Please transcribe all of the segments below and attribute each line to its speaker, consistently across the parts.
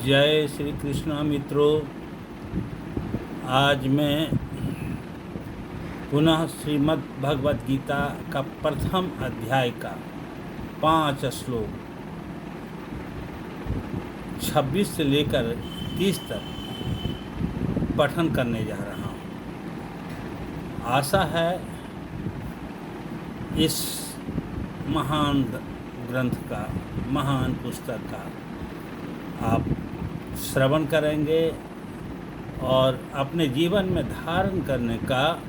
Speaker 1: जय श्री कृष्ण मित्रों। आज मैं पुनः श्रीमद् भगवद गीता का प्रथम अध्याय का 5 श्लोक 26 से लेकर 30 तक पठन करने जा रहा हूँ। आशा है इस महान ग्रंथ का, महान पुस्तक का आप श्रवण करेंगे और अपने जीवन में धारण करने का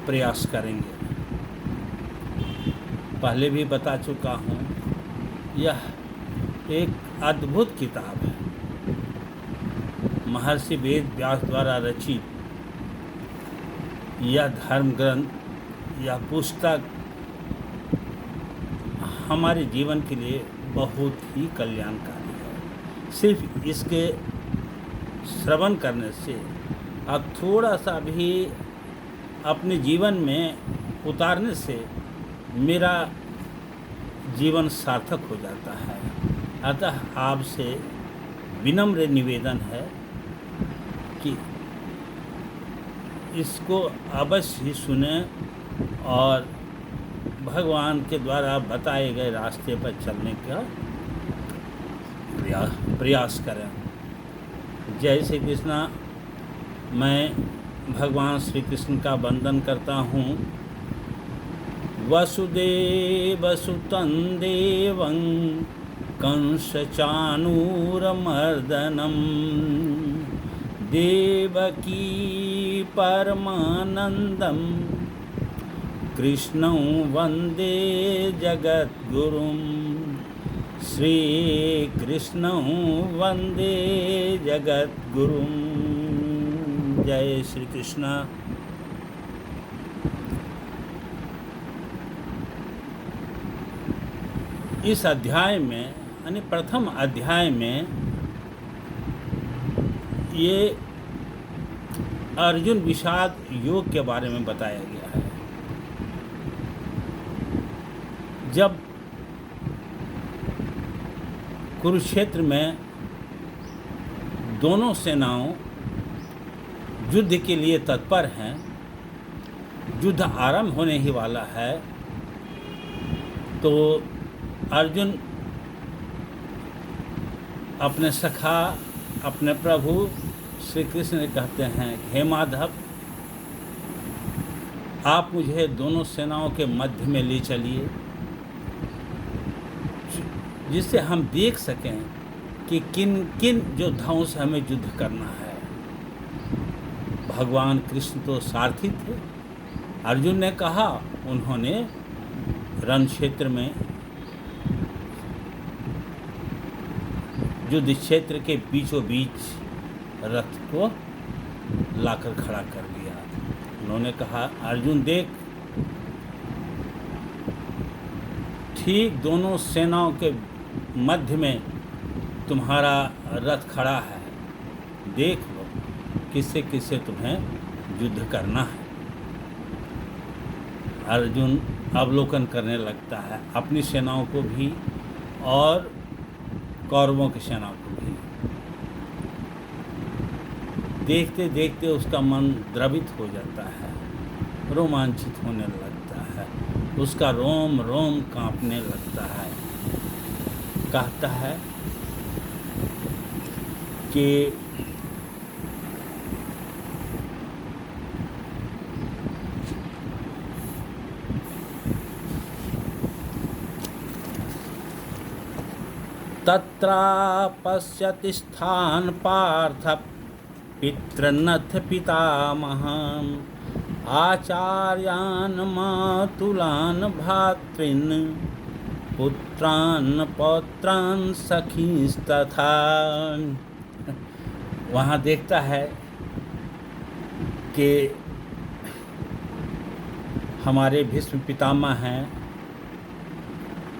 Speaker 1: प्रयास करेंगे। पहले भी बता चुका हूँ, यह एक अद्भुत किताब है। महर्षि वेद व्यास द्वारा रचित यह धर्म ग्रंथ, यह पुस्तक हमारे जीवन के लिए बहुत ही कल्याणकारी है। सिर्फ इसके श्रवण करने से आप थोड़ा सा भी अपने जीवन में उतारने से मेरा जीवन सार्थक हो जाता है। अतः आपसे विनम्र निवेदन है कि इसको अवश्य ही सुने और भगवान के द्वारा बताए गए रास्ते पर चलने का प्रयास करें। जय श्री कृष्ण। मैं भगवान श्री कृष्ण का वंदन करता हूँ। वसुदेवसुतं देवं कंसचाणूरमर्दनं देवकी परमानन्दं कृष्णं वन्दे जगद्गुरुं श्रीकृष्णं वन्दे जगद्गुरुं। जय श्री कृष्ण। इस अध्याय में यानी प्रथम अध्याय में ये अर्जुन विषाद योग के बारे में बताया गया है। जब कुरुक्षेत्र में दोनों सेनाओं युद्ध के लिए तत्पर हैं, युद्ध आरंभ होने ही वाला है, तो अर्जुन अपने सखा, अपने प्रभु श्री कृष्ण ने कहते हैं, हे माधव, आप मुझे दोनों सेनाओं के मध्य में ले चलिए, जिससे हम देख सकें कि किन किन योद्धाओं से हमें युद्ध करना है। भगवान कृष्ण तो सारथी थे। अर्जुन ने कहा, उन्होंने रण क्षेत्र में युद्ध क्षेत्र के बीचों बीच रथ को लाकर खड़ा कर दिया। उन्होंने कहा, अर्जुन देख, ठीक दोनों सेनाओं के मध्य में तुम्हारा रथ खड़ा है, देख लो किससे किससे तुम्हें युद्ध करना है। अर्जुन अवलोकन करने लगता है अपनी सेनाओं को भी और कौरवों की सेनाओं को भी। देखते देखते उसका मन द्रवित हो जाता है, रोमांचित होने लगता है, उसका रोम रोम कांपने लगता है। कहता है कि तत्रापश्यति स्थान पार्थ पितृनथ पितामहान् आचार्यान् मातुलान् भ्रातॄन् पुत्रान् पौत्रान् सखींस्तथा। वहाँ देखता है कि हमारे भीष्म पितामह हैं,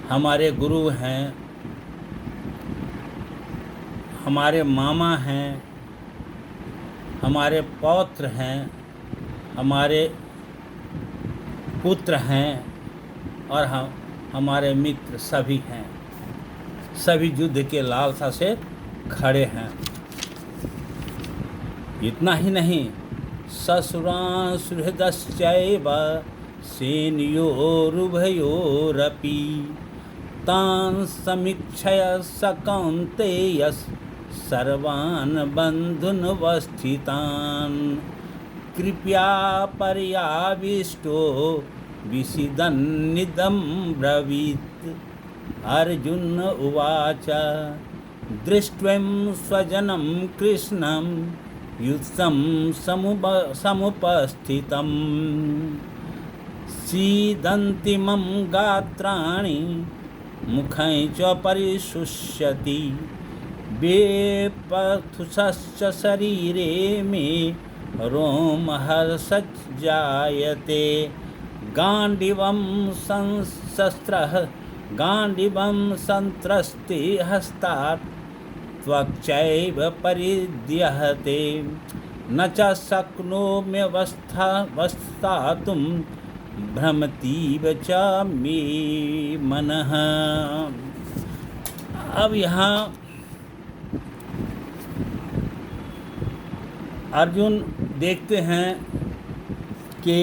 Speaker 1: हमारे गुरु हैं, हमारे मामा हैं, हमारे पौत्र हैं, हमारे पुत्र हैं और हमारे मित्र सभी हैं। सभी युद्ध के लालसा से खड़े हैं। इतना ही नहीं, ससुरान् सुहृदश्चैव सेनयोरुभयोरपि तान् समीक्षय स कौन्तेयः सर्वान् बन्धूनवस्थितान् कृपया पर्याविष्टो विषीदन्निदं ब्रवीत्। अर्जुन उवाच दृष्ट्वं स्वजनं कृष्णं युत्सं समुपस्थितं सीदन्तिमं गात्राणि मुखं च परिशुष्यति वेपथुषश्च शरीरे मे रोमहर्षजायते गाण्डीवं सन्त्रस्ते हस्तात् त्वक्चैव परिद्यहते न च शक्नोम्यवस्थातुं भ्रमतीव च मे मनः। अब यहाँ अर्जुन देखते हैं कि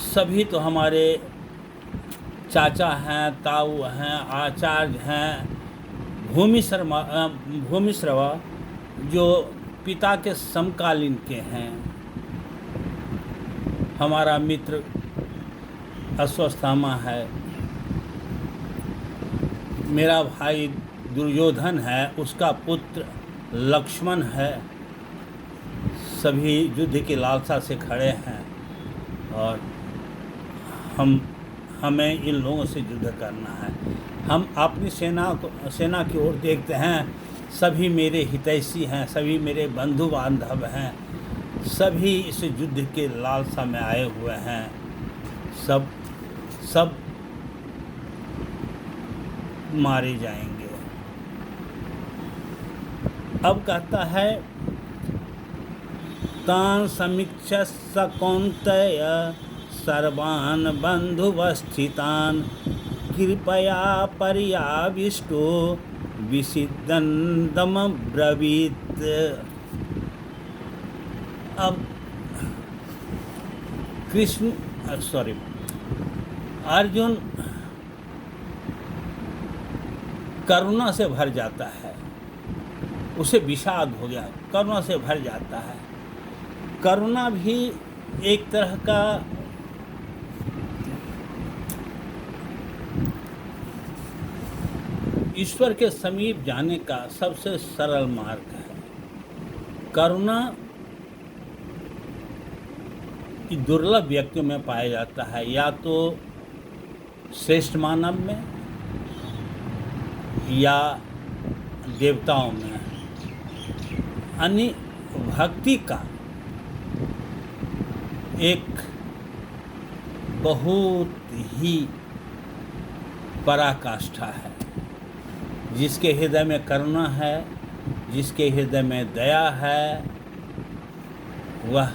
Speaker 1: सभी तो हमारे चाचा हैं, ताऊ हैं, आचार्य हैं, भूमिश्रवा जो पिता के समकालीन के हैं, हमारा मित्र अश्वत्थामा है, मेरा भाई दुर्योधन है, उसका पुत्र लक्ष्मण है, सभी युद्ध की लालसा से खड़े हैं और हमें इन लोगों से युद्ध करना है। हम अपनी सेना की ओर देखते हैं, सभी मेरे हितैषी हैं, सभी मेरे बंधु बांधव हैं, सभी इस युद्ध के लालसा में आए हुए हैं, सब मारे जाएंगे। अब कहता है तान् समीक्ष्य स कौन्तेय सर्वान् बन्धुवस्थितान् कृपया पर्याविष्टो विषीदन्नब्रवीत्। अब अर्जुन करुणा से भर जाता है, उसे विषाद हो गया, करुणा से भर जाता है। करुणा भी एक तरह का ईश्वर के समीप जाने का सबसे सरल मार्ग है। करुणा दुर्लभ व्यक्तियों में पाया जाता है, या तो श्रेष्ठ मानव में या देवताओं में। अन्य भक्ति का एक बहुत ही पराकाष्ठा है। जिसके हृदय में करुणा है, जिसके हृदय में दया है, वह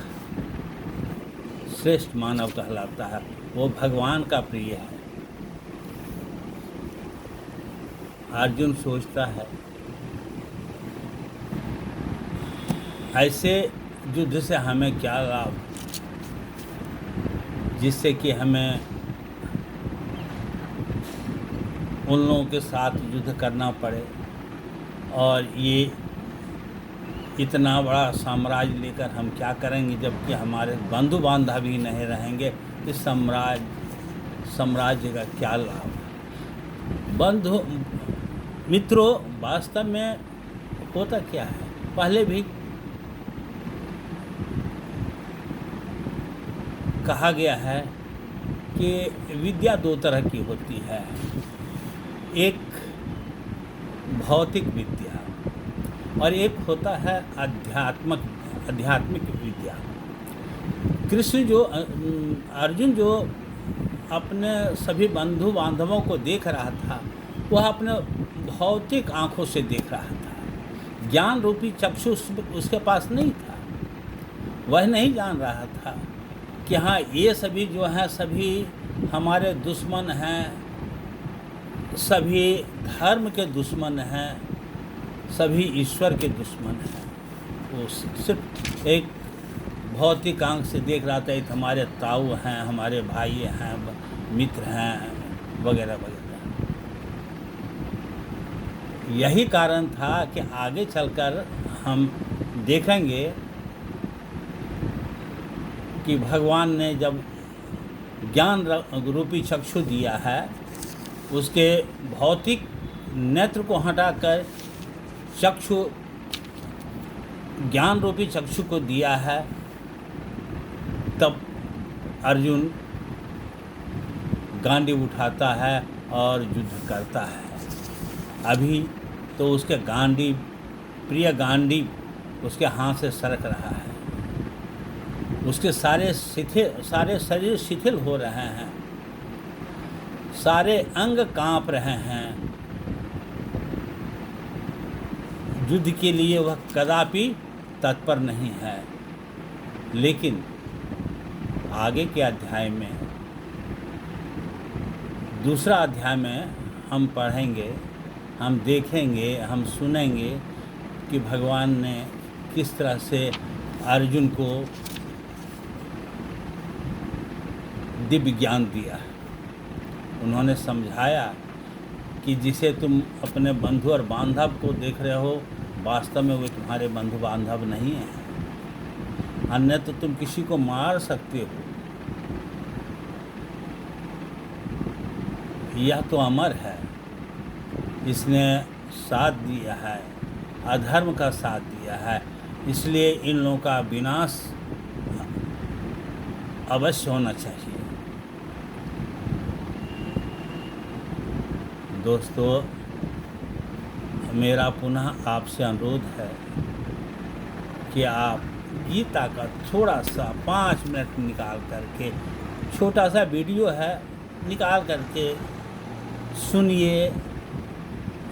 Speaker 1: श्रेष्ठ मानव कहलाता है, वो भगवान का प्रिय है। अर्जुन सोचता है ऐसे युद्ध से हमें क्या लाभ, जिससे कि हमें उन लोगों के साथ युद्ध करना पड़े और ये इतना बड़ा साम्राज्य लेकर हम क्या करेंगे, जबकि हमारे बंधु बांधव भी नहीं रहेंगे। इस साम्राज्य का क्या लाभ। बंधु मित्रों, वास्तव में होता क्या है, पहले भी कहा गया है कि विद्या दो तरह की होती है, एक भौतिक विद्या और एक होता है आध्यात्मिक विद्या। अर्जुन जो अपने सभी बंधु बांधवों को देख रहा था, वह अपने भौतिक आँखों से देख रहा था। ज्ञान रूपी चक्षु उसके पास नहीं था। वह नहीं जान रहा था कि हाँ, ये सभी जो हैं सभी हमारे दुश्मन हैं, सभी धर्म के दुश्मन हैं, सभी ईश्वर के दुश्मन हैं। वो सिर्फ एक भौतिक आंख से देख रहा था, एक हमारे ताऊ हैं, हमारे भाई हैं, मित्र हैं, वगैरह वगैरह। यही कारण था कि आगे चलकर हम देखेंगे कि भगवान ने जब ज्ञान रूपी चक्षु दिया है, उसके भौतिक नेत्र को हटाकर चक्षु, ज्ञान रूपी चक्षु को दिया है, तब अर्जुन गांडीव उठाता है और युद्ध करता है। अभी तो उसके गांडीव, प्रिय गांडीव उसके हाथ से सरक रहा है, उसके सारे शरीर शिथिल हो रहे हैं, सारे अंग कांप रहे हैं। युद्ध के लिए वह कदापि तत्पर नहीं है। लेकिन आगे के अध्याय में, दूसरा अध्याय में हम पढ़ेंगे, हम देखेंगे, हम सुनेंगे कि भगवान ने किस तरह से अर्जुन को दिव्य ज्ञान दिया। उन्होंने समझाया कि जिसे तुम अपने बंधु और बांधव को देख रहे हो, वास्तव में वे तुम्हारे बंधु बांधव नहीं हैं, अन्यथा तुम किसी को मार सकते हो। यह तो अमर है, इसने साथ दिया है, अधर्म का साथ दिया है, इसलिए इन लोगों का विनाश अवश्य होना चाहिए। दोस्तों, मेरा पुनः आपसे अनुरोध है कि आप गीता का थोड़ा सा 5 मिनट निकाल करके, छोटा सा वीडियो है, निकाल करके सुनिए,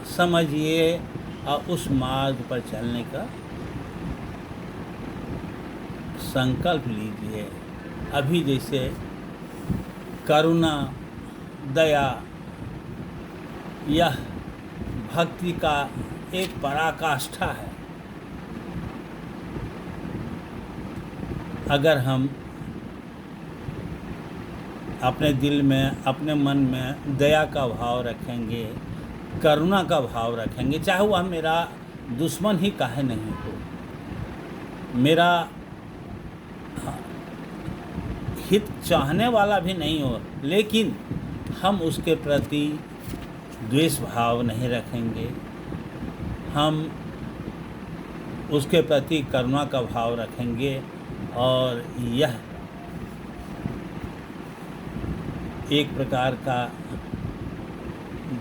Speaker 1: समझिए और उस मार्ग पर चलने का संकल्प लीजिए। अभी जैसे करुणा, दया, यह भक्ति का एक पराकाष्ठा है। अगर हम अपने दिल में, अपने मन में दया का भाव रखेंगे, करुणा का भाव रखेंगे, चाहे वह मेरा दुश्मन ही काहे नहीं हो, मेरा हित चाहने वाला भी नहीं हो, लेकिन हम उसके प्रति द्वेष भाव नहीं रखेंगे, हम उसके प्रति करुणा का भाव रखेंगे, और यह एक प्रकार का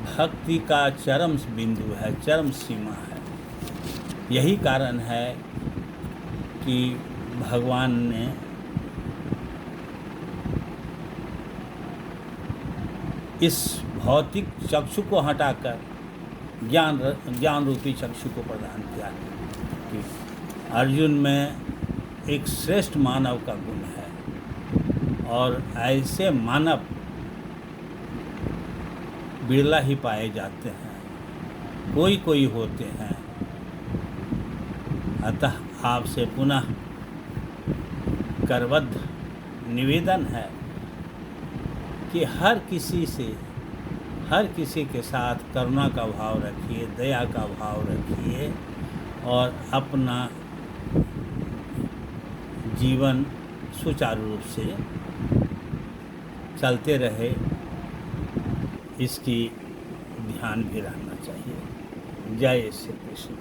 Speaker 1: भक्ति का चरम बिंदु है, चरम सीमा है। यही कारण है कि भगवान ने इस भौतिक चक्षु को हटाकर ज्ञान रूपी चक्षु को प्रदान किया कि अर्जुन में एक श्रेष्ठ मानव का गुण है, और ऐसे मानव बिरला ही पाए जाते हैं, कोई कोई होते हैं। अतः आपसे पुनः करबद्ध निवेदन है कि हर किसी के साथ करुणा का भाव रखिए, दया का भाव रखिए, और अपना जीवन सुचारू रूप से चलते रहे, इसकी ध्यान भी रहना चाहिए। जय श्री कृष्ण।